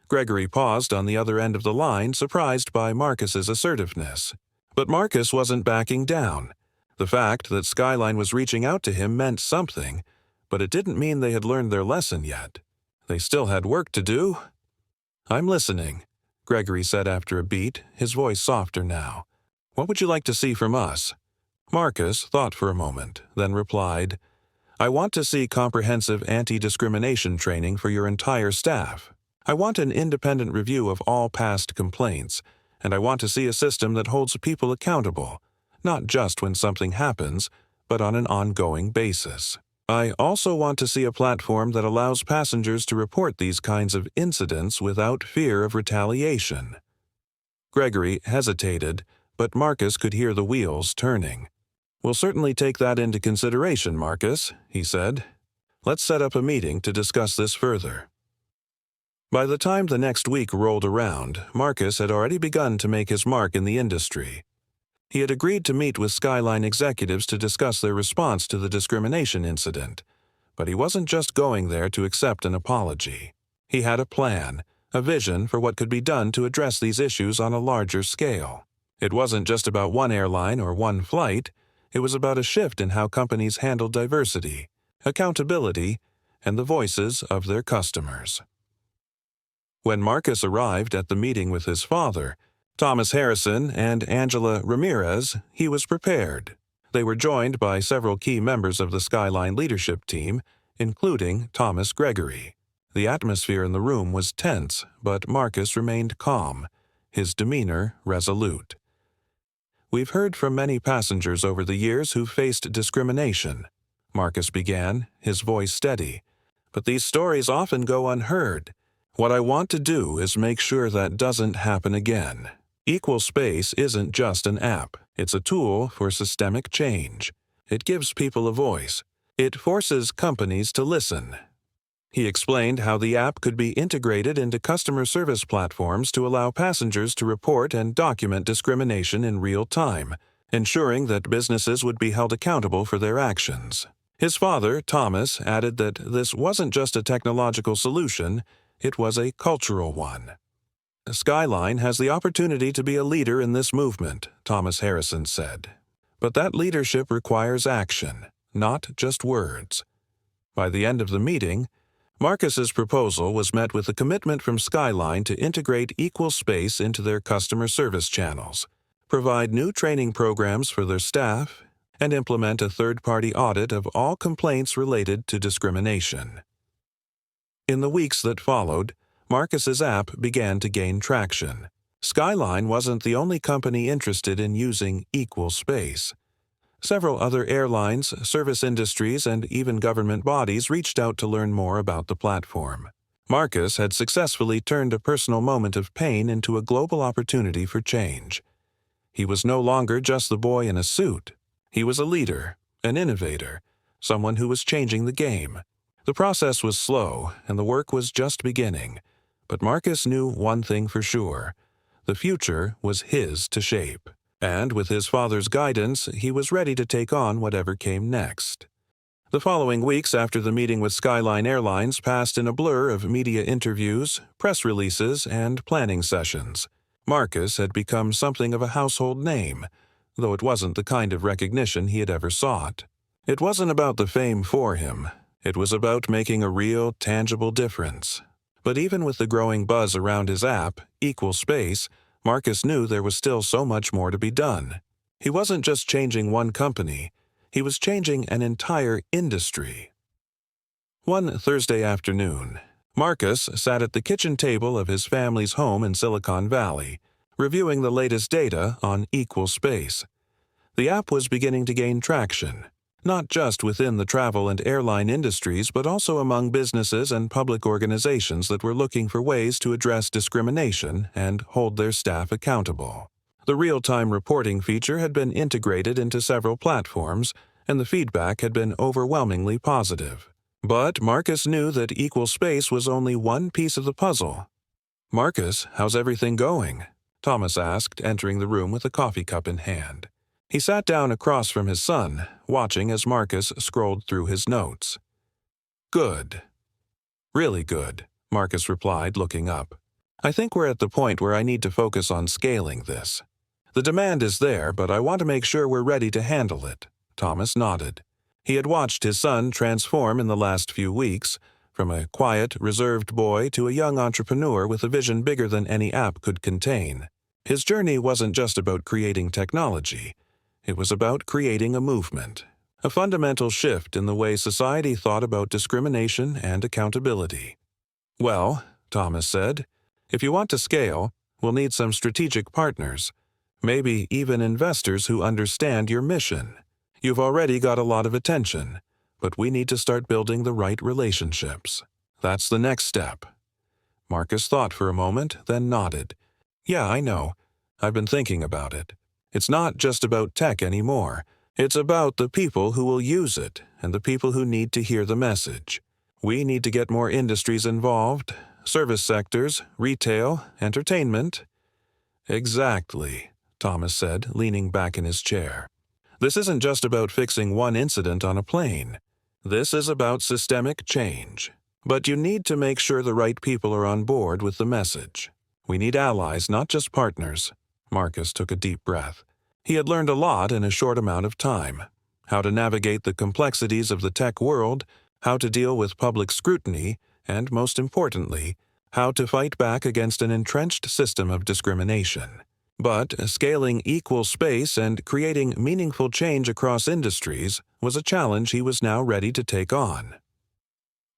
Gregory paused on the other end of the line, surprised by Marcus's assertiveness. But Marcus wasn't backing down. The fact that Skyline was reaching out to him meant something, but it didn't mean they had learned their lesson yet. They still had work to do. "I'm listening," Gregory said after a beat, his voice softer now. "What would you like to see from us?" Marcus thought for a moment, then replied, "I want to see comprehensive anti-discrimination training for your entire staff. I want an independent review of all past complaints, and I want to see a system that holds people accountable, not just when something happens, but on an ongoing basis. I also want to see a platform that allows passengers to report these kinds of incidents without fear of retaliation." Gregory hesitated, but Marcus could hear the wheels turning. "We'll certainly take that into consideration, Marcus," he said. "Let's set up a meeting to discuss this further." By the time the next week rolled around, Marcus had already begun to make his mark in the industry. He had agreed to meet with Skyline executives to discuss their response to the discrimination incident. But he wasn't just going there to accept an apology. He had a plan, a vision for what could be done to address these issues on a larger scale. It wasn't just about one airline or one flight. It was about a shift in how companies handle diversity, accountability, and the voices of their customers. When Marcus arrived at the meeting with his father, Thomas Harrison and Angela Ramirez, he was prepared. They were joined by several key members of the Skyline leadership team, including Thomas Gregory. The atmosphere in the room was tense, but Marcus remained calm, his demeanor resolute. "We've heard from many passengers over the years who've faced discrimination," Marcus began, his voice steady. "But these stories often go unheard. What I want to do is make sure that doesn't happen again. Equal Space isn't just an app. It's a tool for systemic change. It gives people a voice. It forces companies to listen." He explained how the app could be integrated into customer service platforms to allow passengers to report and document discrimination in real time, ensuring that businesses would be held accountable for their actions. His father, Thomas, added that this wasn't just a technological solution, it was a cultural one. "Skyline has the opportunity to be a leader in this movement," Thomas Harrison said. "But that leadership requires action, not just words." By the end of the meeting, Marcus's proposal was met with a commitment from Skyline to integrate Equal Space into their customer service channels, provide new training programs for their staff, and implement a third-party audit of all complaints related to discrimination. In the weeks that followed, Marcus's app began to gain traction. Skyline wasn't the only company interested in using Equal Space. Several other airlines, service industries, and even government bodies reached out to learn more about the platform. Marcus had successfully turned a personal moment of pain into a global opportunity for change. He was no longer just the boy in a suit. He was a leader, an innovator, someone who was changing the game. The process was slow, and the work was just beginning. But Marcus knew one thing for sure. The future was his to shape. And with his father's guidance, he was ready to take on whatever came next. The following weeks after the meeting with Skyline Airlines passed in a blur of media interviews, press releases, and planning sessions. Marcus had become something of a household name, though it wasn't the kind of recognition he had ever sought. It wasn't about the fame for him. It was about making a real, tangible difference. But even with the growing buzz around his app, Equal Space, Marcus knew there was still so much more to be done. He wasn't just changing one company, he was changing an entire industry. One Thursday afternoon, Marcus sat at the kitchen table of his family's home in Silicon Valley, reviewing the latest data on Equal Space. The app was beginning to gain traction, not just within the travel and airline industries, but also among businesses and public organizations that were looking for ways to address discrimination and hold their staff accountable. The real-time reporting feature had been integrated into several platforms, and the feedback had been overwhelmingly positive. But Marcus knew that Equal Space was only one piece of the puzzle. "Marcus, how's everything going?" Thomas asked, entering the room with a coffee cup in hand. He sat down across from his son, watching as Marcus scrolled through his notes. "Good. Really good," Marcus replied, looking up. "I think we're at the point where I need to focus on scaling this. The demand is there, but I want to make sure we're ready to handle it." Thomas nodded. He had watched his son transform in the last few weeks, from a quiet, reserved boy to a young entrepreneur with a vision bigger than any app could contain. His journey wasn't just about creating technology. It was about creating a movement, a fundamental shift in the way society thought about discrimination and accountability. "Well," Thomas said, "if you want to scale, we'll need some strategic partners, maybe even investors who understand your mission. You've already got a lot of attention, but we need to start building the right relationships. That's the next step." Marcus thought for a moment, then nodded. "Yeah, I know. I've been thinking about it. It's not just about tech anymore. It's about the people who will use it and the people who need to hear the message. We need to get more industries involved, service sectors, retail, entertainment." "Exactly," Thomas said, leaning back in his chair. This isn't just about fixing one incident on a plane. This is about systemic change. But you need to make sure the right people are on board with the message. We need allies, not just partners. Marcus took a deep breath. He had learned a lot in a short amount of time. How to navigate the complexities of the tech world, how to deal with public scrutiny, and most importantly, how to fight back against an entrenched system of discrimination. But scaling equal space and creating meaningful change across industries was a challenge he was now ready to take on.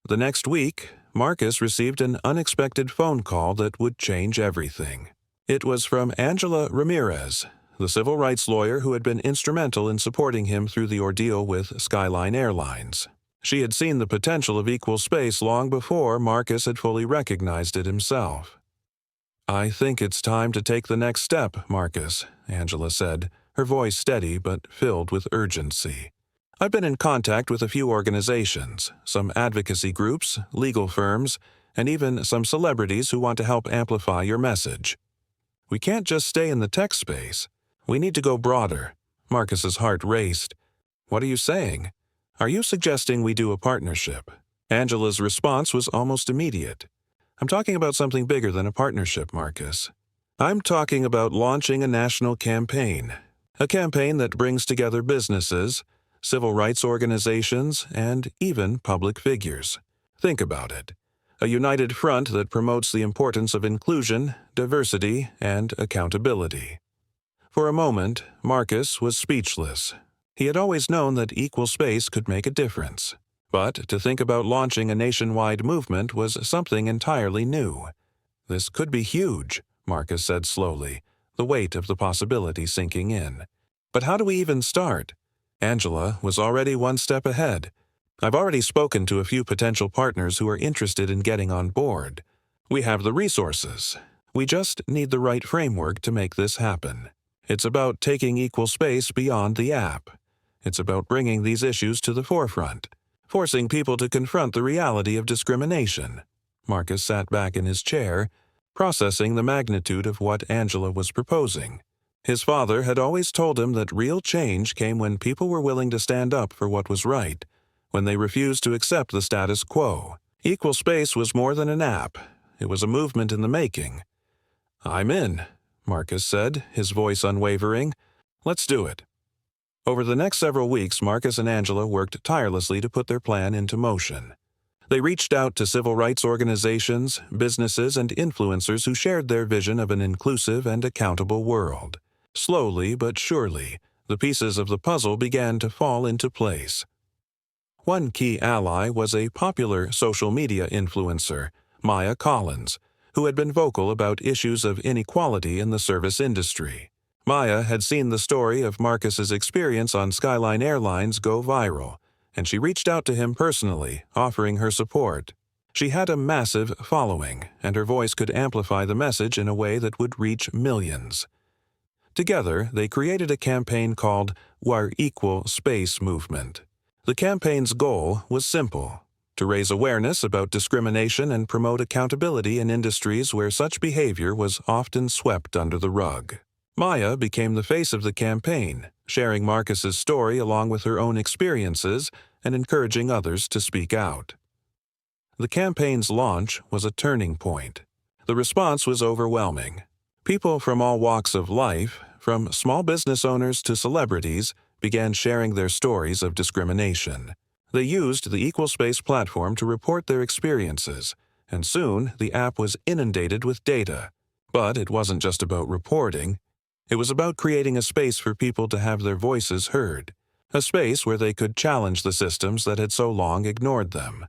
The next week, Marcus received an unexpected phone call that would change everything. It was from Angela Ramirez, the civil rights lawyer who had been instrumental in supporting him through the ordeal with Skyline Airlines. She had seen the potential of equal space long before Marcus had fully recognized it himself. "I think it's time to take the next step, Marcus," Angela said, her voice steady but filled with urgency. "I've been in contact with a few organizations, some advocacy groups, legal firms, and even some celebrities who want to help amplify your message. We can't just stay in the tech space. We need to go broader." Marcus's heart raced. "What are you saying? Are you suggesting we do a partnership?" Angela's response was almost immediate. "I'm talking about something bigger than a partnership, Marcus. I'm talking about launching a national campaign. A campaign that brings together businesses, civil rights organizations, and even public figures. Think about it. A united front that promotes the importance of inclusion, diversity, and accountability." For a moment, Marcus was speechless. He had always known that equal space could make a difference. But to think about launching a nationwide movement was something entirely new. "This could be huge," Marcus said slowly, the weight of the possibility sinking in. "But how do we even start?" Angela was already one step ahead. "I've already spoken to a few potential partners who are interested in getting on board. We have the resources. We just need the right framework to make this happen. It's about taking equal space beyond the app. It's about bringing these issues to the forefront, forcing people to confront the reality of discrimination." Marcus sat back in his chair, processing the magnitude of what Angela was proposing. His father had always told him that real change came when people were willing to stand up for what was right, when they refused to accept the status quo. Equal space was more than an app. It was a movement in the making. "I'm in," Marcus said, his voice unwavering. "Let's do it." Over the next several weeks, Marcus and Angela worked tirelessly to put their plan into motion. They reached out to civil rights organizations, businesses, and influencers who shared their vision of an inclusive and accountable world. Slowly but surely, the pieces of the puzzle began to fall into place. One key ally was a popular social media influencer, Maya Collins, who had been vocal about issues of inequality in the service industry. Maya had seen the story of Marcus's experience on Skyline Airlines go viral, and she reached out to him personally, offering her support. She had a massive following, and her voice could amplify the message in a way that would reach millions. Together, they created a campaign called Our Equal Space Movement. The campaign's goal was simple: to raise awareness about discrimination and promote accountability in industries where such behavior was often swept under the rug. Maya became the face of the campaign, sharing Marcus's story along with her own experiences and encouraging others to speak out. The campaign's launch was a turning point. The response was overwhelming. People from all walks of life, from small business owners to celebrities, began sharing their stories of discrimination. They used the Equal Space platform to report their experiences, and soon the app was inundated with data. But it wasn't just about reporting. It was about creating a space for people to have their voices heard, a space where they could challenge the systems that had so long ignored them.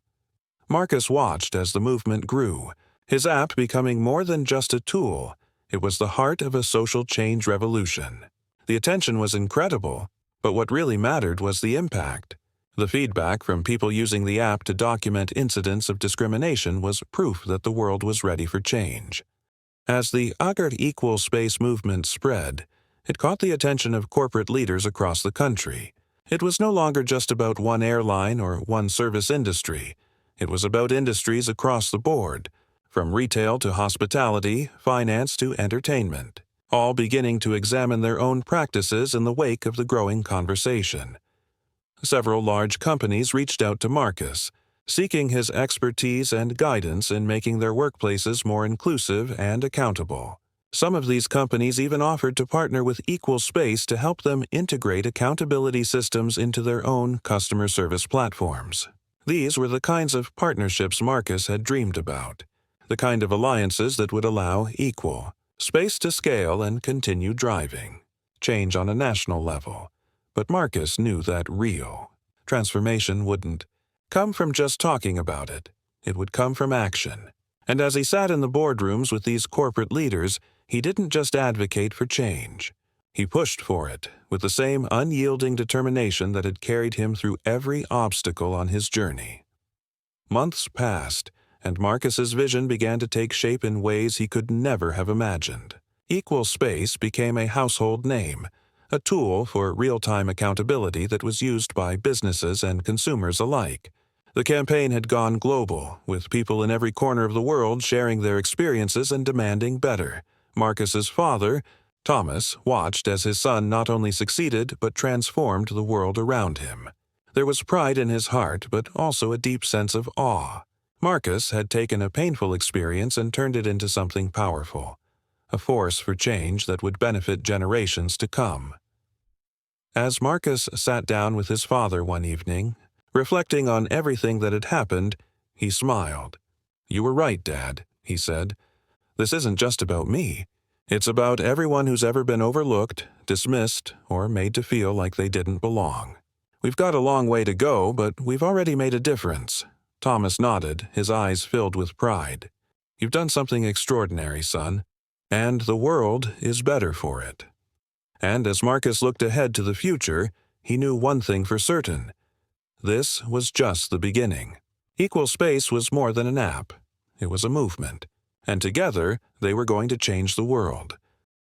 Marcus watched as the movement grew, his app becoming more than just a tool. It was the heart of a social change revolution. The attention was incredible, but what really mattered was the impact. The feedback from people using the app to document incidents of discrimination was proof that the world was ready for change. As the Our Equal Space movement spread, it caught the attention of corporate leaders across the country. It was no longer just about one airline or one service industry. It was about industries across the board, from retail to hospitality, finance to entertainment. all beginning to examine their own practices in the wake of the growing conversation. Several large companies reached out to Marcus, seeking his expertise and guidance in making their workplaces more inclusive and accountable. Some of these companies even offered to partner with Equal Space to help them integrate accountability systems into their own customer service platforms. These were the kinds of partnerships Marcus had dreamed about, the kind of alliances that would allow Equal Space to scale and continue driving change on a national level. But Marcus knew that real transformation wouldn't come from just talking about it. It would come from action. And as he sat in the boardrooms with these corporate leaders, he didn't just advocate for change. He pushed for it with the same unyielding determination that had carried him through every obstacle on his journey. Months passed, and Marcus's vision began to take shape in ways he could never have imagined. Equal Space became a household name, a tool for real-time accountability that was used by businesses and consumers alike. The campaign had gone global, with people in every corner of the world sharing their experiences and demanding better. Marcus's father, Thomas, watched as his son not only succeeded but transformed the world around him. There was pride in his heart, but also a deep sense of awe. Marcus had taken a painful experience and turned it into something powerful, a force for change that would benefit generations to come. As Marcus sat down with his father one evening, reflecting on everything that had happened, he smiled. "You were right, Dad," he said. "This isn't just about me. It's about everyone who's ever been overlooked, dismissed, or made to feel like they didn't belong. We've got a long way to go, but we've already made a difference." Thomas nodded, his eyes filled with pride. "You've done something extraordinary, son, and the world is better for it." And as Marcus looked ahead to the future, he knew one thing for certain. This was just the beginning. Equal Space was more than an app. It was a movement. And together, they were going to change the world.